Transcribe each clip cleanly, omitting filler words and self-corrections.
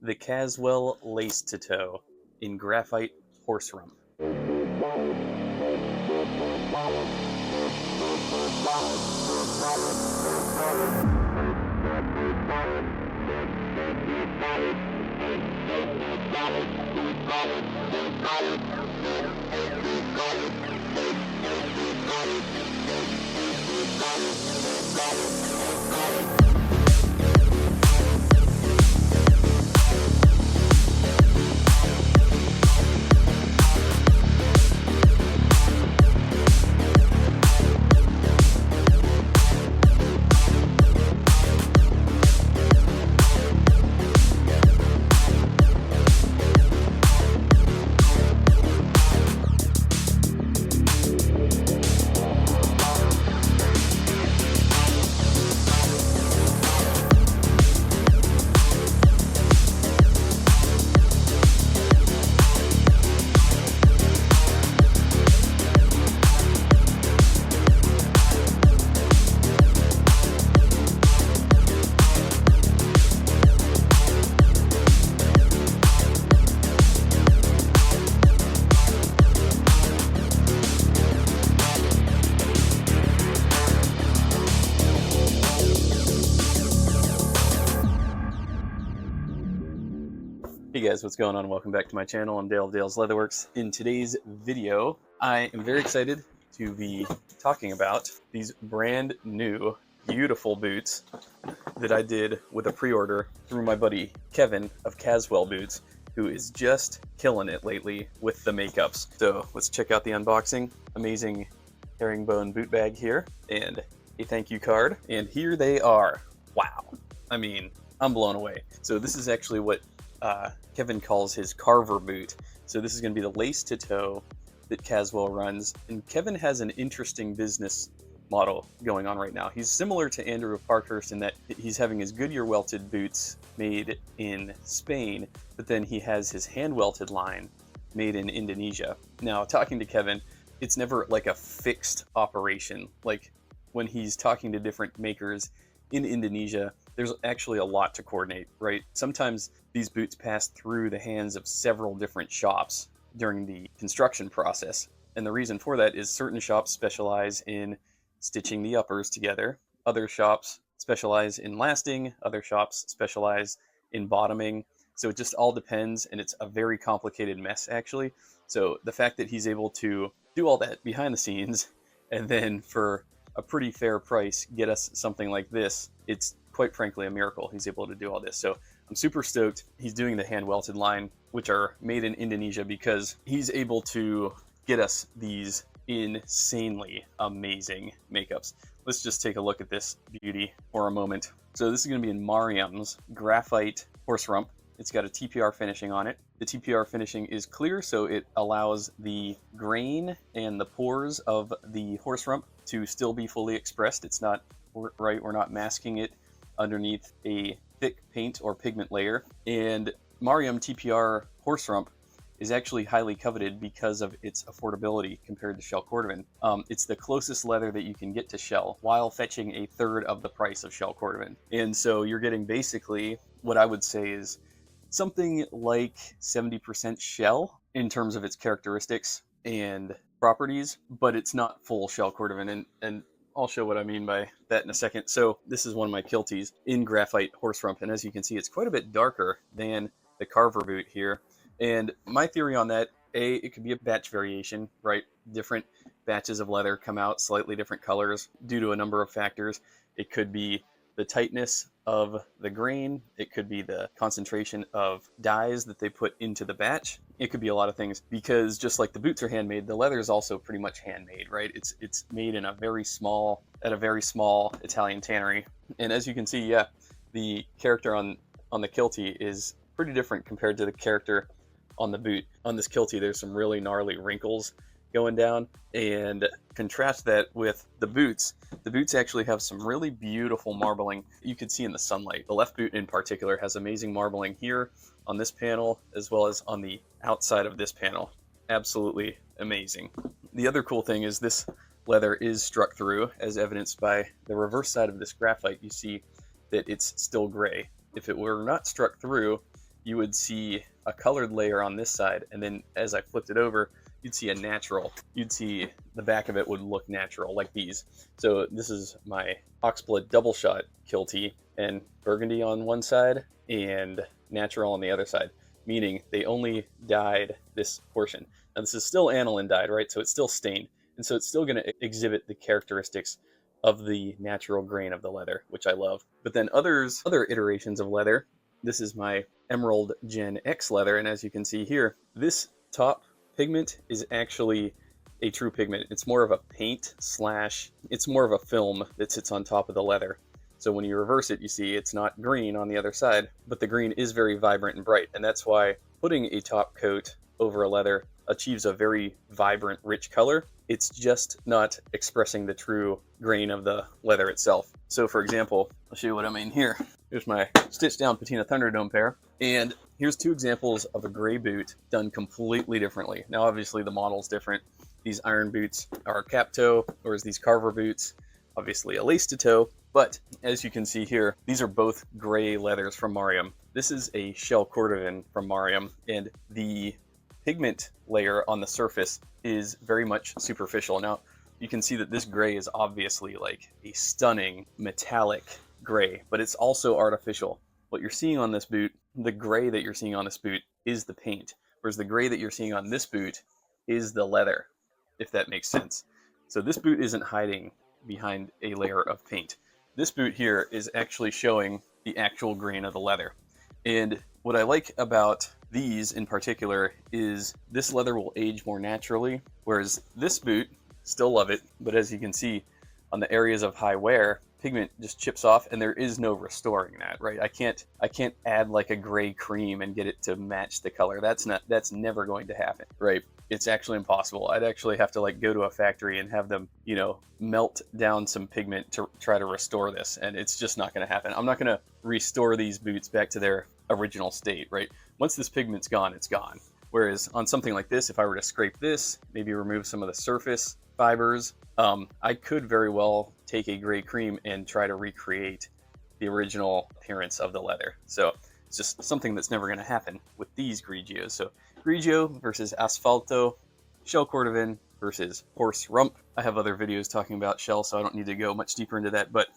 the Caswell Lace to Toe in graphite horse rump. Hey guys, what's going on? Welcome back to my channel. I'm Dale of Dale's Leatherworks. In today's video, I am very excited to be talking about these brand new, beautiful boots that I did with a pre-order through my buddy Kevin of Caswell Boots, who is just killing it lately with the makeups. So let's check out the unboxing. Amazing herringbone boot bag here and a thank you card. And here they are. Wow. I mean, I'm blown away. So this is actually what Kevin calls his CARVER boot. So this is going to be the lace to toe that Caswell runs. And Kevin has an interesting business model going on right now. He's similar to Andrew of Parkhurst in that he's having his Goodyear welted boots made in Spain, but then he has his hand welted line made in Indonesia. Now, talking to Kevin, it's never like a fixed operation. Like when he's talking to different makers in Indonesia, there's actually a lot to coordinate, right? Sometimes these boots pass through the hands of several different shops during the construction process. And the reason for that is certain shops specialize in stitching the uppers together. Other shops specialize in lasting. Other shops specialize in bottoming. So it just all depends, and it's a very complicated mess, actually. So the fact that he's able to do all that behind the scenes and then for a pretty fair price get us something like this, it's quite frankly a miracle he's able to do all this. So I'm super stoked he's doing the hand welted line, which are made in Indonesia, because he's able to get us these insanely amazing makeups. Let's just take a look at this beauty for a moment. So this is going to be in Mariam's graphite horse rump. It's got a TPR finishing on it. The TPR finishing is clear, so it allows the grain and the pores of the horse rump to still be fully expressed. It's not right, we're not masking it underneath a thick paint or pigment layer. And Mariam TPR horse rump is actually highly coveted because of its affordability compared to shell cordovan. It's the closest leather that you can get to shell while fetching a third of the price of shell cordovan. And so you're getting basically what I would say is something like 70% shell in terms of its characteristics and properties, but it's not full shell cordovan. And I'll show what I mean by that in a second. So this is one of my kilties in graphite horse rump. And as you can see, it's quite a bit darker than the CARVER boot here. And my theory on that, it could be a batch variation, right? Different batches of leather come out slightly different colors due to a number of factors. It could be the tightness of the grain. It could be the concentration of dyes that they put into the batch. It could be a lot of things, because just like the boots are handmade, the leather is also pretty much handmade, right? It's made in at a very small Italian tannery. And as you can see, yeah, the character on the kiltie is pretty different compared to the character on the boot. On this kiltie, there's some really gnarly wrinkles going down, and contrast that with the boots. The boots actually have some really beautiful marbling you could see in the sunlight. The left boot in particular has amazing marbling here on this panel as well as on the outside of this panel. Absolutely amazing. The other cool thing is this leather is struck through, as evidenced by the reverse side of this graphite. You see that it's still gray. If it were not struck through, you would see a colored layer on this side, and then as I flipped it over, you'd see a natural. You'd see the back of it would look natural, like these. So this is my Oxblood double shot kill tee, and burgundy on one side and natural on the other side, meaning they only dyed this portion. Now this is still aniline dyed, right? So it's still stained, and so it's still going to exhibit the characteristics of the natural grain of the leather, which I love. But then other iterations of leather. This is my Emerald Gen X leather, and as you can see here, this top pigment is actually a true pigment. It's more of a paint slash, it's more of a film that sits on top of the leather. So when you reverse it, you see it's not green on the other side, but the green is very vibrant and bright, and that's why putting a top coat over a leather achieves a very vibrant, rich color. It's just not expressing the true grain of the leather itself. So for example, I'll show you what I mean here. Here's my stitched down patina Thunderdome pair, and here's two examples of a gray boot done completely differently. Now obviously the model's different. These iron boots are cap toe, whereas these Carver boots, obviously a lace to toe. But as you can see here, these are both gray leathers from Mariam. This is a shell cordovan from Mariam, and the pigment layer on the surface is very much superficial. Now you can see that this gray is obviously like a stunning metallic gray, but it's also artificial. What you're seeing on this boot, the gray that you're seeing on this boot is the paint, whereas the gray that you're seeing on this boot is the leather, if that makes sense. So this boot isn't hiding behind a layer of paint. This boot here is actually showing the actual grain of the leather. And what I like about these in particular is this leather will age more naturally, whereas this boot, still love it, but as you can see on the areas of high wear, pigment just chips off, and there is no restoring that, right? I can't add like a gray cream and get it to match the color. That's never going to happen, right? It's actually impossible. I'd actually have to like go to a factory and have them, you know, melt down some pigment to try to restore this, and it's just not going to happen. I'm not going to restore these boots back to their original state, right? Once this pigment's gone, it's gone. Whereas on something like this, if I were to scrape this, maybe remove some of the surface fibers, I could very well take a gray cream and try to recreate the original appearance of the leather. So it's just something that's never going to happen with these Grigios. So Grigio versus Asfalto, shell cordovan versus horse rump. I have other videos talking about shell, so I don't need to go much deeper into that, but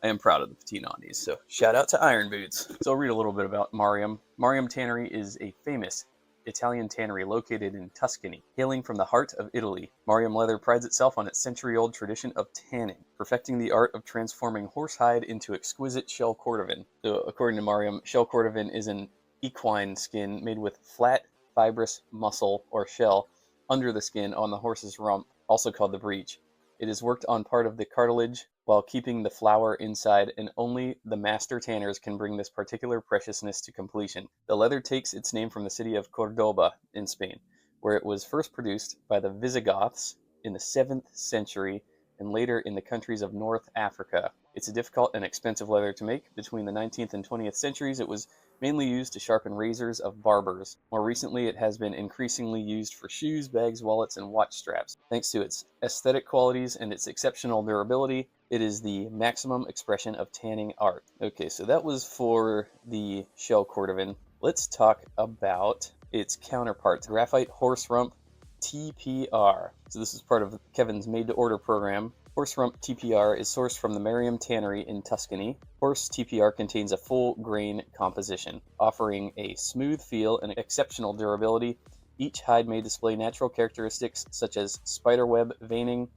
I am proud of the patina on these. So shout out to Iron Boots. So I'll read a little bit about Mariam. Mariam Tannery is a famous Italian tannery located in Tuscany. Hailing from the heart of Italy, Mariam Leather prides itself on its century-old tradition of tanning, perfecting the art of transforming horsehide into exquisite shell cordovan. So according to Mariam, shell cordovan is an equine skin made with flat, fibrous muscle or shell under the skin on the horse's rump, also called the breech. It is worked on part of the cartilage while keeping the flower inside, and only the master tanners can bring this particular preciousness to completion. The leather takes its name from the city of Cordoba in Spain, where it was first produced by the Visigoths in the 7th century and later in the countries of North Africa. It's a difficult and expensive leather to make. Between the 19th and 20th centuries, it was mainly used to sharpen razors of barbers. More recently, it has been increasingly used for shoes, bags, wallets, and watch straps. Thanks to its aesthetic qualities and its exceptional durability, it is the maximum expression of tanning art. Okay, so that was for the shell cordovan. Let's talk about its counterpart, graphite horse rump TPR. So this is part of Kevin's made-to-order program. Horse rump TPR is sourced from the Mariam Tannery in Tuscany. Horse TPR contains a full grain composition, offering a smooth feel and exceptional durability. Each hide may display natural characteristics such as spiderweb veining,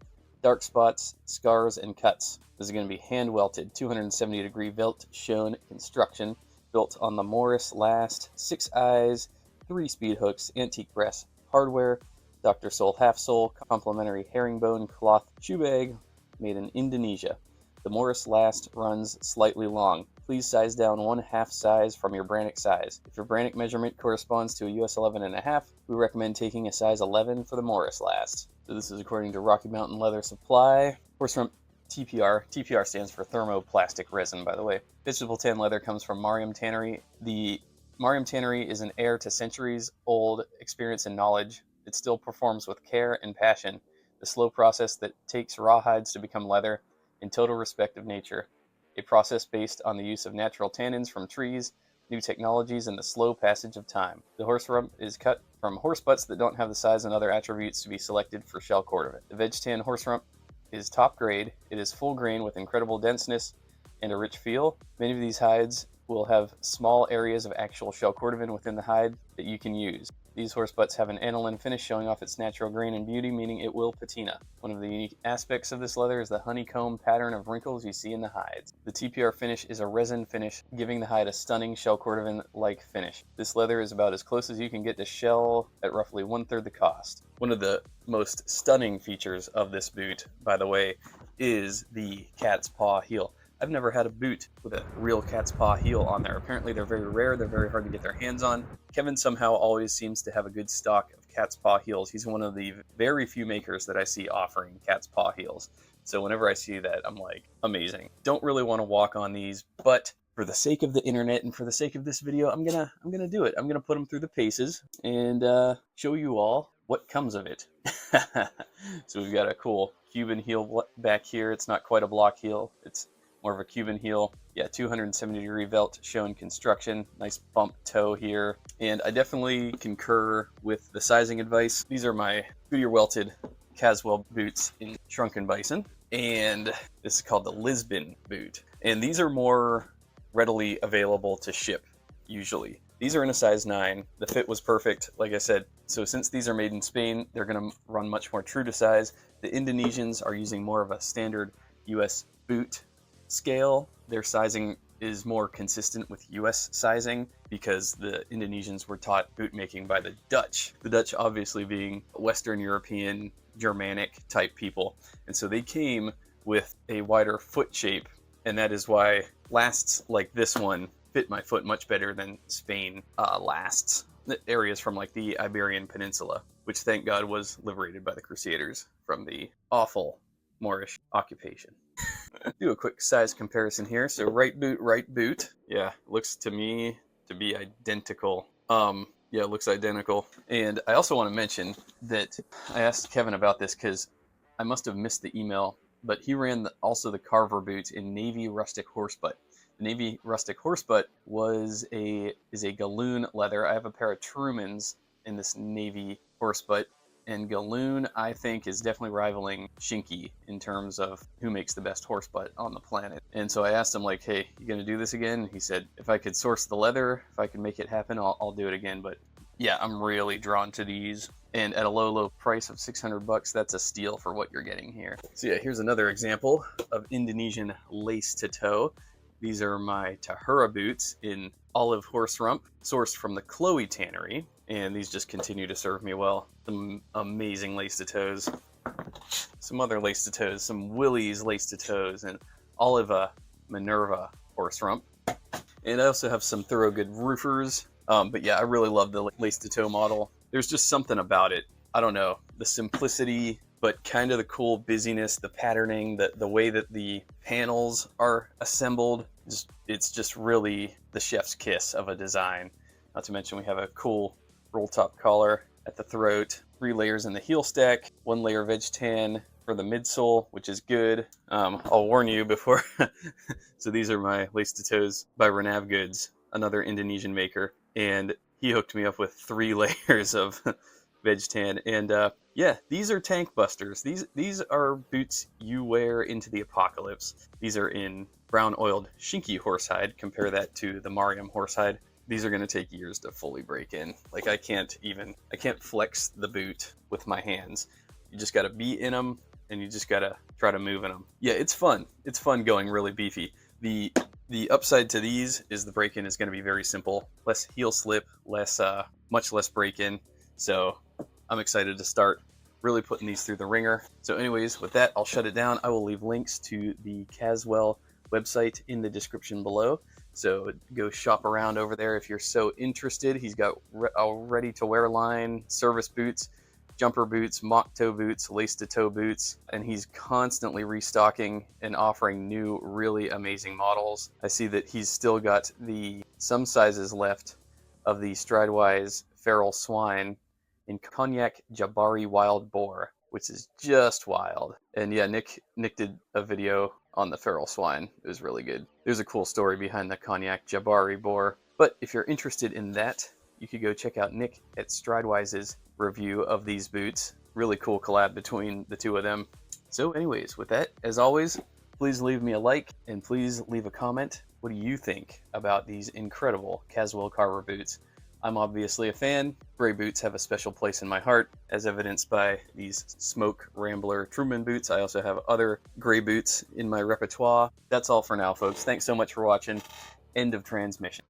dark spots, scars, and cuts. This is going to be hand welted, 270-degree velt shone construction, built on the Morris Last 6 eyes, 3 speed hooks, antique brass hardware, Dr. Sole half sole, complimentary herringbone cloth shoe bag, made in Indonesia. The Morris Last runs slightly long. Please size down 1/2 size from your Brannock size. If your Brannock measurement corresponds to a US 11.5, we recommend taking a size 11 for the Morris Last. So this is according to Rocky Mountain Leather Supply. Horse rump TPR. TPR stands for thermoplastic resin, by the way. Vegetable tan leather comes from Mariam Tannery. The Mariam Tannery is an heir to centuries-old experience and knowledge. It still performs with care and passion the slow process that takes rawhides to become leather in total respect of nature, a process based on the use of natural tannins from trees new technologies, and the slow passage of time. The horse rump is cut from horse butts that don't have the size and other attributes to be selected for shell cordovan. The veg tan horse rump is top grade. It is full grain with incredible denseness and a rich feel. Many of these hides will have small areas of actual shell cordovan within the hide that you can use. These horse butts have an aniline finish showing off its natural grain and beauty, meaning it will patina. One of the unique aspects of this leather is the honeycomb pattern of wrinkles you see in the hides. The TPR finish is a resin finish, giving the hide a stunning shell cordovan-like finish. This leather is about as close as you can get to shell at roughly 1/3 the cost. One of the most stunning features of this boot, by the way, is the cat's paw heel. I've never had a boot with a real cat's paw heel on there. Apparently they're very rare, they're very hard to get their hands on. Kevin somehow always seems to have a good stock of cat's paw heels. He's one of the very few makers that I see offering cat's paw heels. So whenever I see that, I'm like, amazing. Don't really want to walk on these, but for the sake of the internet and for the sake of this video, I'm gonna do it. I'm gonna put them through the paces and show you all what comes of it. So we've got a cool Cuban heel back here. It's not quite a block heel. It's more of a Cuban heel. Yeah, 270-degree velt shown construction. Nice bump toe here. And I definitely concur with the sizing advice. These are my Goodyear welted Caswell boots in Shrunken Bison. And this is called the Lisbon boot. And these are more readily available to ship, usually. These are in a size 9. The fit was perfect, like I said. So since these are made in Spain, they're going to run much more true to size. The Indonesians are using more of a standard US boot scale. Their sizing is more consistent with US sizing because the Indonesians were taught boot making by the Dutch. The Dutch obviously being Western European, Germanic type people. And so they came with a wider foot shape, and that is why lasts like this one fit my foot much better than Spain lasts. The areas from like the Iberian Peninsula, which thank God was liberated by the Crusaders from the awful Moorish occupation. Do a quick size comparison here. So right boot. Yeah, looks to me to be identical. Yeah, it looks identical. And I also want to mention that I asked Kevin about this because I must have missed the email, but he ran also the CARVER boots in navy rustic horsebutt. The navy rustic horsebutt is a galloon leather. I have a pair of Trumans in this navy horsebutt. And Galloon, I think, is definitely rivaling Shinky in terms of who makes the best horsebutt on the planet. And so I asked him, like, hey, you gonna do this again? And he said, if I could source the leather, if I could make it happen, I'll do it again. But yeah, I'm really drawn to these. And at a low price of $600, that's a steal for what you're getting here. So yeah, here's another example of Indonesian lace to toe. These are my Tahura boots in olive horse rump, sourced from the Chloe Tannery. And these just continue to serve me well. Some amazing lace to toes, some other lace to toes, some Willys lace to toes, and Oliva Minerva horse rump. And I also have some Thoroughgood roofers. But yeah, I really love the lace to toe model. There's just something about it. I don't know, the simplicity, but kind of the cool busyness, the patterning, the way that the panels are assembled. It's just really the chef's kiss of a design. Not to mention we have a cool roll top collar at the throat, 3 layers in the heel stack, 1 layer veg tan for the midsole, which is good. I'll warn you before. So these are my lace to toes by Renav Goods, another Indonesian maker, and he hooked me up with 3 layers of veg tan. And yeah, these are tank busters. These are boots you wear into the apocalypse. These are in brown oiled Shinky horsehide. Compare that to the Mariam horsehide. These are going to take years to fully break in. Like I can't flex the boot with my hands. You just got to be in them and you just got to try to move in them. Yeah, it's fun. It's fun going really beefy. The upside to these is the break-in is going to be very simple. Less heel slip, much less break-in. So I'm excited to start really putting these through the ringer. So anyways, with that, I'll shut it down. I will leave links to the Caswell website in the description below. So go shop around over there if you're so interested. He's got a ready-to-wear line, service boots, jumper boots, mock toe boots, lace-to-toe boots, and he's constantly restocking and offering new, really amazing models. I see that he's still got some sizes left of the Stridewise Feral Swine in Cognac Jabari Wild Boar, which is just wild. And yeah, Nick did a video on the Feral Swine. It was really good. There's a cool story behind the Cognac Jabari Boar. But if you're interested in that, you could go check out Nick at Stridewise's review of these boots. Really cool collab between the two of them. So anyways, with that, as always, please leave me a like and please leave a comment. What do you think about these incredible Caswell Carver boots? I'm obviously a fan. Gray boots have a special place in my heart, as evidenced by these Smoke Rambler Truman boots. I also have other gray boots in my repertoire. That's all for now, folks. Thanks so much for watching. End of transmission.